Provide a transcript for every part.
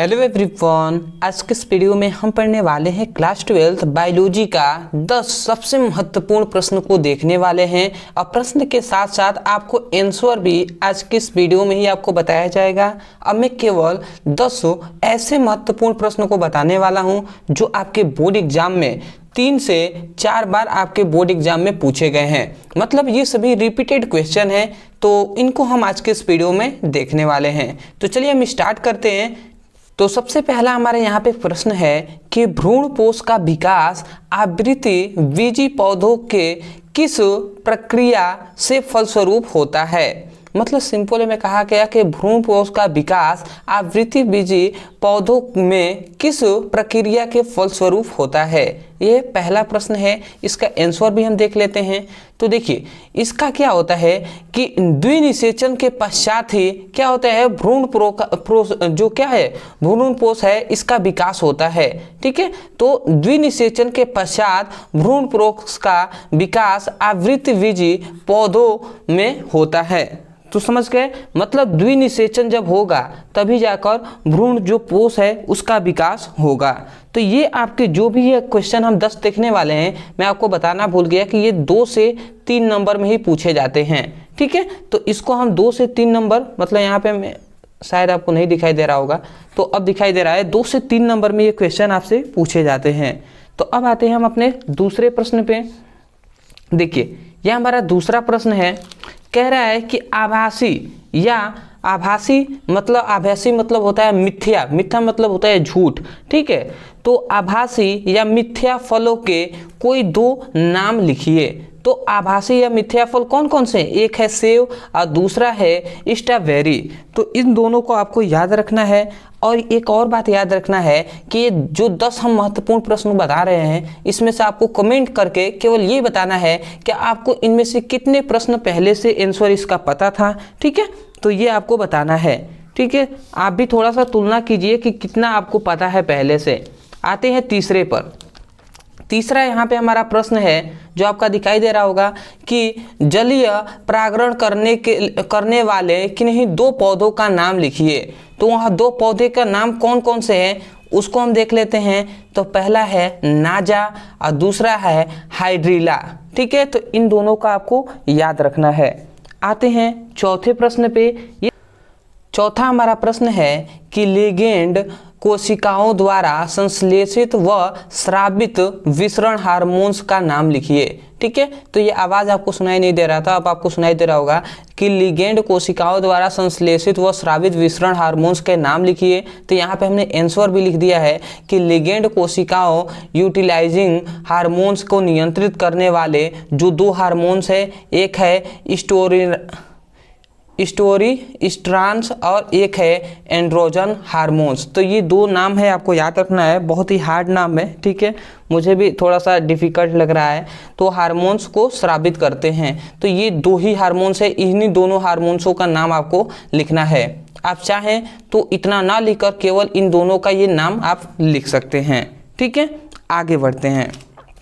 Hello everyone, आज के इस वीडियो में हम पढ़ने वाले हैं क्लास 12 बायोलॉजी का 10 सबसे महत्वपूर्ण प्रश्न को देखने वाले हैं। और प्रश्न के साथ साथ आपको आंसर भी आज के इस वीडियो में ही आपको बताया जाएगा। अब मैं केवल 10 ऐसे महत्वपूर्ण प्रश्नों को बताने वाला हूं जो आपके बोर्ड एग्जाम में 3 से 4 बार आपके बोर्ड एग्जाम में पूछे गए हैं। मतलब ये सभी रिपीटेड क्वेश्चन हैं, तो इनको हम आज के इस वीडियो में देखने वाले हैं। तो चलिए हम स्टार्ट करते हैं। तो सबसे पहला हमारे यहाँ पे प्रश्न है कि भ्रूणपोष का विकास आवृत्ति बीजी पौधों के किस प्रक्रिया से फलस्वरूप होता है। मतलब सिंपल में कहा गया कि भ्रूणपोष का विकास आवृत्ति बीजी पौधों में किस प्रक्रिया के फलस्वरूप होता है। ये पहला प्रश्न है, इसका आंसर भी हम देख लेते हैं। तो देखिए इसका क्या होता है कि द्विनिषेचन के पश्चात ही क्या होता है, भ्रूणपोष है इसका विकास होता है। ठीक है, तो द्विनिषेचन के पश्चात भ्रूणपोष का विकास आवृत्ति बीजी पौधों में होता है। तो समझ गए, मतलब द्विनिषेचन जब होगा तभी जाकर भ्रूण जो पोष है उसका विकास होगा। तो ये आपके जो भी ये क्वेश्चन हम 10 देखने वाले हैं, मैं आपको बताना भूल गया कि ये 2 से 3 नंबर में ही पूछे जाते हैं। ठीक है, तो इसको हम 2 से 3 नंबर, मतलब यहाँ पे मैं शायद आपको नहीं दिखाई दे रहा होगा, तो अब दिखाई दे रहा है, 2 से 3 नंबर में ये क्वेश्चन आपसे पूछे जाते हैं। तो अब आते हैं हम अपने दूसरे प्रश्न पे। देखिए यह हमारा दूसरा प्रश्न है, कह रहा है कि आभासी मतलब होता है मिथ्या मतलब होता है झूठ। ठीक है, तो आभासी या मिथ्या फलों के कोई 2 नाम लिखिए। तो आभासी या मिथ्या फल कौन कौन से हैं? एक है सेव और दूसरा है स्ट्रॉबेरी। तो इन दोनों को आपको याद रखना है। और एक और बात याद रखना है कि ये जो 10 हम महत्वपूर्ण प्रश्न बता रहे हैं, इसमें से आपको कमेंट करके केवल ये बताना है कि आपको इनमें से कितने प्रश्न पहले से आंसर इसका पता था। ठीक है, तो ये आपको बताना है। ठीक है, आप भी थोड़ा सा तुलना कीजिए कि कितना आपको पता है पहले से। आते हैं तीसरे पर। तीसरा यहाँ पे हमारा प्रश्न है जो आपका दिखाई दे रहा होगा कि जलीय परागण करने वाले किन्हीं 2 पौधों का नाम लिखिए। तो वहाँ 2 पौधे का नाम कौन कौन से हैं उसको हम देख लेते हैं। तो पहला है नाजा और दूसरा है हाइड्रिला। ठीक है, तो इन दोनों का आपको याद रखना है। आते हैं चौथे प्रश्न पे। ये चौथा हमारा प्रश्न है कि लिगेंड कोशिकाओं द्वारा संश्लेषित व स्रावित विसरण हार्मोन्स का नाम लिखिए। ठीक है, तो ये आवाज़ आपको सुनाई नहीं दे रहा था, अब आपको सुनाई दे रहा होगा कि लिगेंड कोशिकाओं द्वारा संश्लेषित व स्रावित विसरण हार्मोन्स के नाम लिखिए। तो यहाँ पे हमने आंसर भी लिख दिया है कि लिगेंड कोशिकाओं यूटिलाइजिंग हार्मोन्स को नियंत्रित करने वाले जो 2 हार्मोन्स है, एक है स्टोरीस्ट्रांस और एक है एंड्रोजन हार्मोन्स। तो ये 2 नाम है, आपको याद रखना है, बहुत ही हार्ड नाम है। ठीक है, मुझे भी थोड़ा सा डिफिकल्ट लग रहा है। तो हार्मोन्स को स्रावित करते हैं, तो ये 2 ही हार्मोन्स है, इन्हीं दोनों हार्मोन्सों का नाम आपको लिखना है। आप चाहें तो इतना ना लिखकर केवल इन दोनों का ये नाम आप लिख सकते हैं। ठीक है, आगे बढ़ते हैं।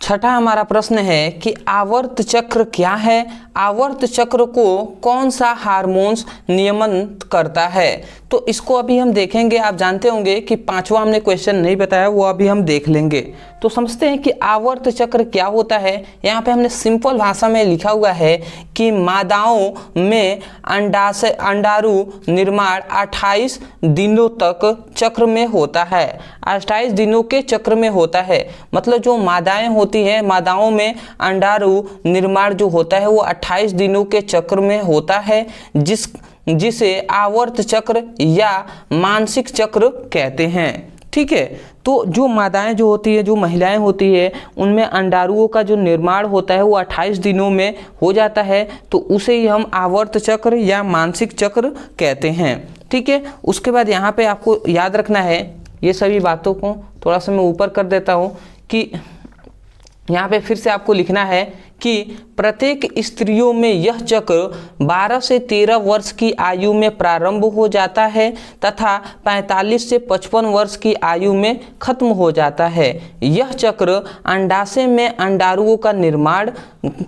छठा हमारा प्रश्न है कि आवर्त चक्र क्या है। आवर्त चक्र को कौन सा हार्मोन्स नियमन करता है। तो इसको अभी हम देखेंगे। आप जानते होंगे कि 5वां हमने क्वेश्चन नहीं बताया, वो अभी हम देख लेंगे। तो समझते हैं कि आवर्त चक्र क्या होता है। यहाँ पे हमने सिंपल भाषा में लिखा हुआ है कि मादाओं में अंडाणु निर्माण 28 दिनों तक चक्र में होता है। 28 दिनों के चक्र में होता है, मतलब जो मादाएं होती हैं, मादाओं में अंडाणु निर्माण जो होता है वो 28 दिनों के चक्र में होता है, जिसे आवर्त चक्र या मानसिक चक्र कहते हैं। ठीक है, तो जो मादाएं जो होती है, जो महिलाएं होती है, उनमें अंडाणुओं का जो निर्माण होता है वो 28 दिनों में हो जाता है, तो उसे ही हम आवर्त चक्र या मानसिक चक्र कहते हैं। ठीक है, उसके बाद यहाँ पे आपको याद रखना है, ये सभी बातों को थोड़ा सा मैं ऊपर कर देता हूँ कि यहाँ पे फिर से आपको लिखना है कि प्रत्येक स्त्रियों में यह चक्र 12 से 13 वर्ष की आयु में प्रारंभ हो जाता है तथा 45 से 55 वर्ष की आयु में खत्म हो जाता है। यह चक्र अंडाशय में अंडाणुओं का निर्माण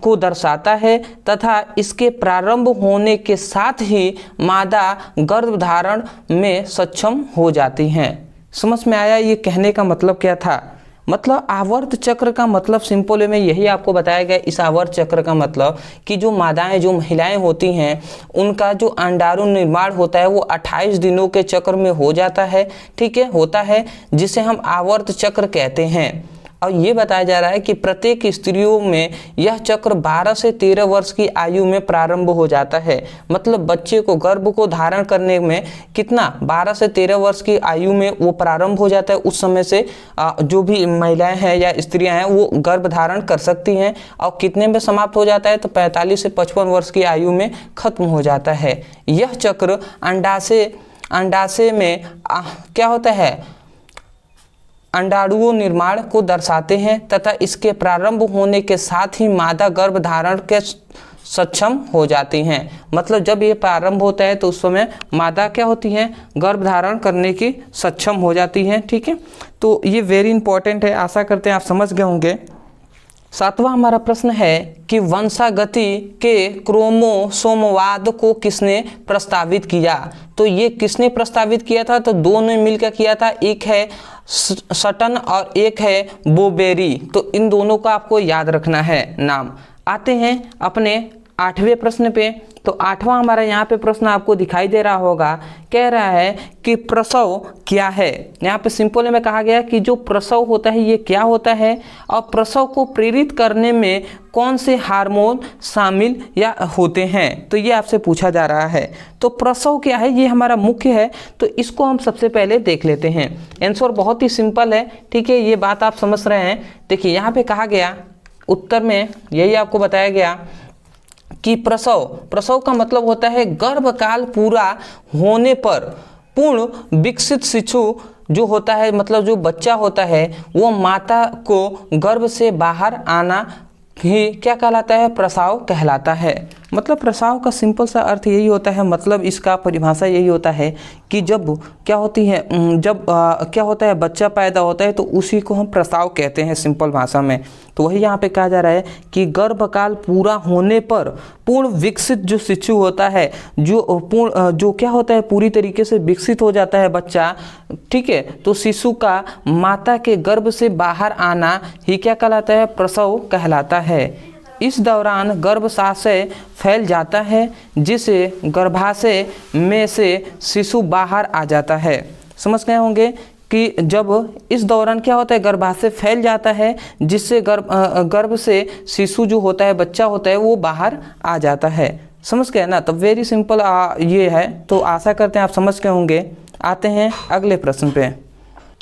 को दर्शाता है तथा इसके प्रारंभ होने के साथ ही मादा गर्भधारण में सक्षम हो जाती हैं। समझ में आया ये कहने का मतलब क्या था? मतलब आवर्त चक्र का मतलब सिंपल वे में यही आपको बताया गया। इस आवर्त चक्र का मतलब कि जो मादाएं, जो महिलाएं होती हैं, उनका जो अंडाणु निर्माण होता है वो 28 दिनों के चक्र में हो जाता है, ठीक है, होता है, जिसे हम आवर्त चक्र कहते हैं। और ये बताया जा रहा है कि प्रत्येक स्त्रियों में यह चक्र 12 से 13 वर्ष की आयु में प्रारंभ हो जाता है। मतलब बच्चे को, गर्भ को धारण करने में कितना, 12 से 13 वर्ष की आयु में वो प्रारंभ हो जाता है। उस समय से जो भी महिलाएं हैं या स्त्रियां हैं वो गर्भ धारण कर सकती हैं। और कितने में समाप्त हो जाता है? तो 45 से 55 वर्ष की आयु में खत्म हो जाता है। यह चक्र अंडाशय में क्या होता है, अंडाणु निर्माण को दर्शाते हैं तथा इसके प्रारंभ होने के साथ ही मादा गर्भ धारण के सक्षम हो जाती हैं। मतलब जब ये प्रारंभ होता है तो उस समय मादा क्या होती है, गर्भ धारण करने की सक्षम हो जाती हैं, ठीक है। तो ये वेरी इंपॉर्टेंट है, आशा करते हैं आप समझ गए होंगे। 7वां हमारा प्रश्न है कि वंशागति के क्रोमोसोमवाद को किसने प्रस्तावित किया? तो ये किसने प्रस्तावित किया था? तो दोनों ने मिलकर किया था। एक है सटन और एक है बोबेरी। तो इन दोनों का आपको याद रखना है नाम। आते हैं अपने 8वें प्रश्न पे। तो 8वां हमारा यहाँ पे प्रश्न आपको दिखाई दे रहा होगा, कह रहा है कि प्रसव क्या है। यहाँ पे सिंपल में कहा गया कि जो प्रसव होता है ये क्या होता है, और प्रसव को प्रेरित करने में कौन से हार्मोन शामिल या होते हैं, तो ये आपसे पूछा जा रहा है। तो प्रसव क्या है, ये हमारा मुख्य है, तो इसको हम सबसे पहले देख लेते हैं। आंसर बहुत ही सिंपल है, ठीक है, ये बात आप समझ रहे हैं। देखिए यहाँ पे कहा गया, उत्तर में यही आपको बताया गया कि प्रसव का मतलब होता है गर्भकाल पूरा होने पर पूर्ण विकसित शिशु जो होता है, मतलब जो बच्चा होता है वो माता को गर्भ से बाहर आना ही क्या कहलाता है, प्रसव कहलाता है। मतलब प्रसव का सिंपल सा अर्थ यही होता है, मतलब इसका परिभाषा यही होता है कि जब क्या होती है, जब क्या होता है, बच्चा पैदा होता है तो उसी को हम प्रसव कहते हैं सिंपल भाषा में। तो वही यहाँ पे कहा जा रहा है कि गर्भकाल पूरा होने पर पूर्ण विकसित जो शिशु होता है, जो क्या होता है, पूरी तरीके से विकसित हो जाता है बच्चा, ठीक है, तो शिशु का माता के गर्भ से बाहर आना ही क्या कहलाता है, प्रसव कहलाता है। इस दौरान गर्भाशय फैल जाता है जिससे गर्भाशय में से शिशु बाहर आ जाता है। समझ गए होंगे कि जब इस दौरान क्या होता है, गर्भाशय फैल जाता है जिससे गर्भ से शिशु जो होता है, बच्चा होता है, वो बाहर आ जाता है। समझ गए ना? तो वेरी सिंपल ये है। तो आशा करते हैं आप समझ गए होंगे। आते हैं अगले प्रश्न पे।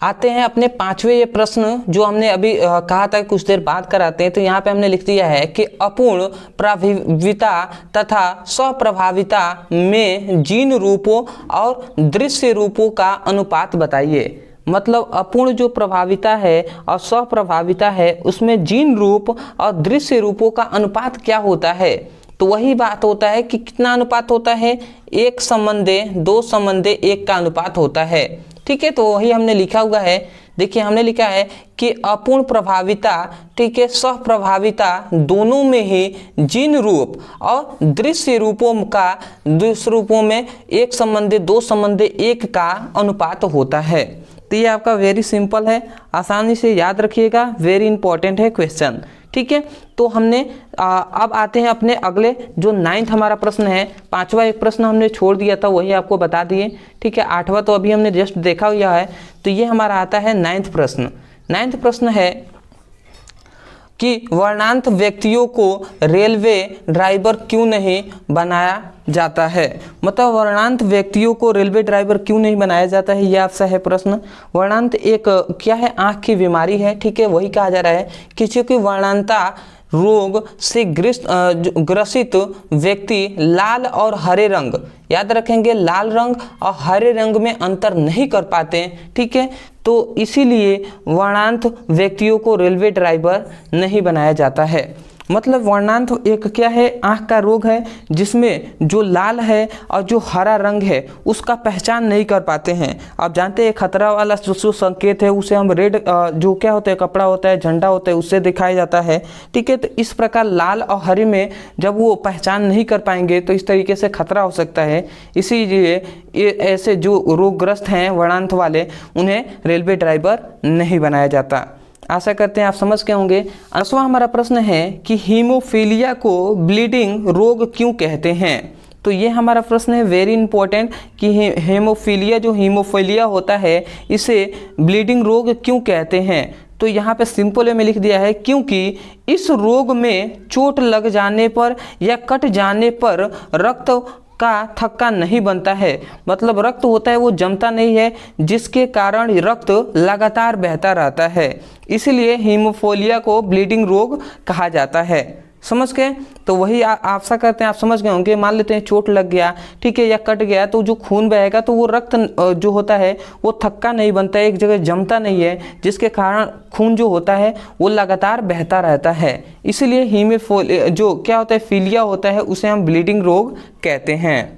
आते हैं अपने 5वें ये प्रश्न जो हमने अभी कहा था कुछ देर बाद कराते हैं। तो यहाँ पे हमने लिख दिया है कि अपूर्ण प्रभाविता तथा स्वप्रभाविता में जीन रूपों और दृश्य रूपों का अनुपात बताइए। मतलब अपूर्ण जो प्रभाविता है और स्वप्रभाविता है उसमें जीन रूप और दृश्य रूपों का अनुपात क्या होता है। तो वही बात होता है कि कितना अनुपात होता है, 1:2:1 का अनुपात होता है, ठीक है। तो वही हमने लिखा हुआ है। देखिए हमने लिखा है कि अपूर्ण प्रभाविता, ठीक है, स्वप्रभाविता दोनों में ही जीन रूप और दृश्य रूपों में 1:2:1 का अनुपात होता है। तो ये आपका वेरी सिंपल है, आसानी से याद रखिएगा, वेरी इंपॉर्टेंट है क्वेश्चन, ठीक है। तो हमने अब आते हैं अपने अगले जो 9th हमारा प्रश्न है। 5वां एक प्रश्न हमने छोड़ दिया था, वही आपको बता दिए, ठीक है। 8वां तो अभी हमने जस्ट देखा हुआ है। तो ये हमारा आता है 9th प्रश्न। 9th प्रश्न है कि वर्णांत व्यक्तियों को रेलवे ड्राइवर क्यों नहीं बनाया जाता है। मतलब वर्णांत व्यक्तियों को रेलवे ड्राइवर क्यों नहीं बनाया जाता है, यह आपसे है प्रश्न। वर्णांत एक क्या है, आँख की बीमारी है, ठीक है। वही कहा जा रहा है कि चूंकि वर्णांता रोग से ग्रसित व्यक्ति लाल और हरे रंग, याद रखेंगे, लाल रंग और हरे रंग में अंतर नहीं कर पाते, ठीक है। तो इसीलिए वर्णांत व्यक्तियों को रेलवे ड्राइवर नहीं बनाया जाता है। मतलब वर्णांत एक क्या है, आँख का रोग है जिसमें जो लाल है और जो हरा रंग है उसका पहचान नहीं कर पाते हैं। आप जानते हैं खतरा वाला जो संकेत है उसे हम रेड जो क्या होता है, कपड़ा होता है, झंडा होता है, उससे दिखाया जाता है। ठीक है, तो इस प्रकार लाल और हरे में जब वो पहचान नहीं कर पाएंगे तो इस तरीके से खतरा हो सकता है। इसीलिए ये ऐसे जो रोगग्रस्त हैं वर्णांत वाले, उन्हें रेलवे ड्राइवर नहीं बनाया जाता। आशा करते हैं आप समझ गए होंगे। 10वां हमारा प्रश्न है कि हीमोफीलिया को ब्लीडिंग रोग क्यों कहते हैं। तो ये हमारा प्रश्न है वेरी इंपॉर्टेंट कि हीमोफीलिया जो हीमोफीलिया होता है इसे ब्लीडिंग रोग क्यों कहते हैं। तो यहाँ पे सिंपल में लिख दिया है क्योंकि इस रोग में चोट लग जाने पर या कट जाने पर रक्त का थक्का नहीं बनता है। मतलब रक्त होता है वो जमता नहीं है, जिसके कारण रक्त लगातार बहता रहता है। इसलिए हीमोफीलिया को ब्लीडिंग रोग कहा जाता है। समझ गए। तो वही आशा करते हैं आप समझ गए होंगे। मान लेते हैं चोट लग गया, ठीक है, या कट गया, तो जो खून बहेगा तो वो रक्त जो होता है वो थक्का नहीं बनता है, एक जगह जमता नहीं है, जिसके कारण खून जो होता है वो लगातार बहता रहता है। इसलिए हीमोफीलिया जो क्या होता है, फीलिया होता है, उसे हम ब्लीडिंग रोग कहते हैं।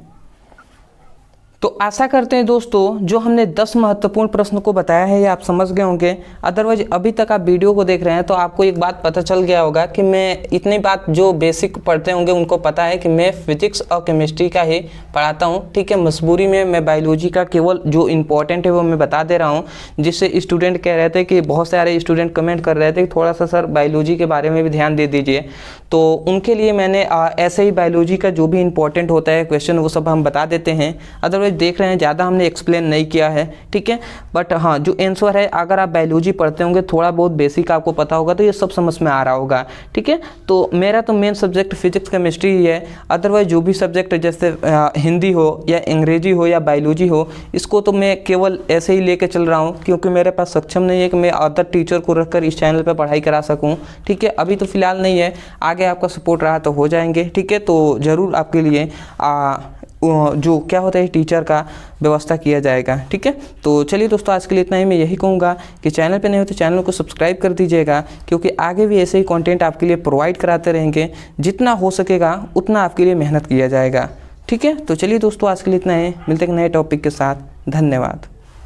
तो आशा करते हैं दोस्तों जो हमने 10 महत्वपूर्ण प्रश्न को बताया है ये आप समझ गए होंगे। अदरवाइज अभी तक आप वीडियो को देख रहे हैं तो आपको एक बात पता चल गया होगा कि मैं इतनी बात जो बेसिक पढ़ते होंगे उनको पता है कि मैं फिजिक्स और केमिस्ट्री का ही पढ़ाता हूँ। ठीक है, मजबूरी में मैं बायोलॉजी का केवल जो इम्पोर्टेंट है वो मैं बता दे रहा हूँ, जिससे स्टूडेंट कह रहे थे कि बहुत सारे स्टूडेंट कमेंट कर रहे थे कि थोड़ा सा सर बायोलॉजी के बारे में भी ध्यान दे दीजिए। तो उनके लिए मैंने ऐसे ही बायोलॉजी का जो भी इंपॉर्टेंट होता है क्वेश्चन वो सब हम बता देते हैं। अदरवाइज देख रहे हैं ज़्यादा हमने एक्सप्लेन नहीं किया है। ठीक है, बट हाँ जो आंसर है, अगर आप बायोलॉजी पढ़ते होंगे थोड़ा बहुत बेसिक आपको पता होगा तो ये सब समझ में आ रहा होगा। ठीक है, तो मेरा तो मेन सब्जेक्ट फिजिक्स केमिस्ट्री ही है। अदरवाइज जो भी सब्जेक्ट जैसे हिंदी हो या अंग्रेजी हो या बायोलॉजी हो, इसको तो मैं केवल ऐसे ही लेके चल रहा हूँ क्योंकि मेरे पास सक्षम नहीं है कि मैं अदर टीचर को रखकर इस चैनल पर पढ़ाई करा सकूँ। ठीक है, अभी तो फिलहाल नहीं है, आगे आपका सपोर्ट रहा तो हो जाएंगे। ठीक है, तो ज़रूर आपके लिए जो क्या होता है टीचर का व्यवस्था किया जाएगा। ठीक है, तो चलिए दोस्तों आज के लिए इतना ही। मैं यही कहूँगा कि चैनल पे नहीं हो तो चैनल को सब्सक्राइब कर दीजिएगा, क्योंकि आगे भी ऐसे ही कंटेंट आपके लिए प्रोवाइड कराते रहेंगे। जितना हो सकेगा उतना आपके लिए मेहनत किया जाएगा। ठीक है, तो चलिए दोस्तों आज के लिए इतना ही, मिलते हैं नए टॉपिक के साथ। धन्यवाद।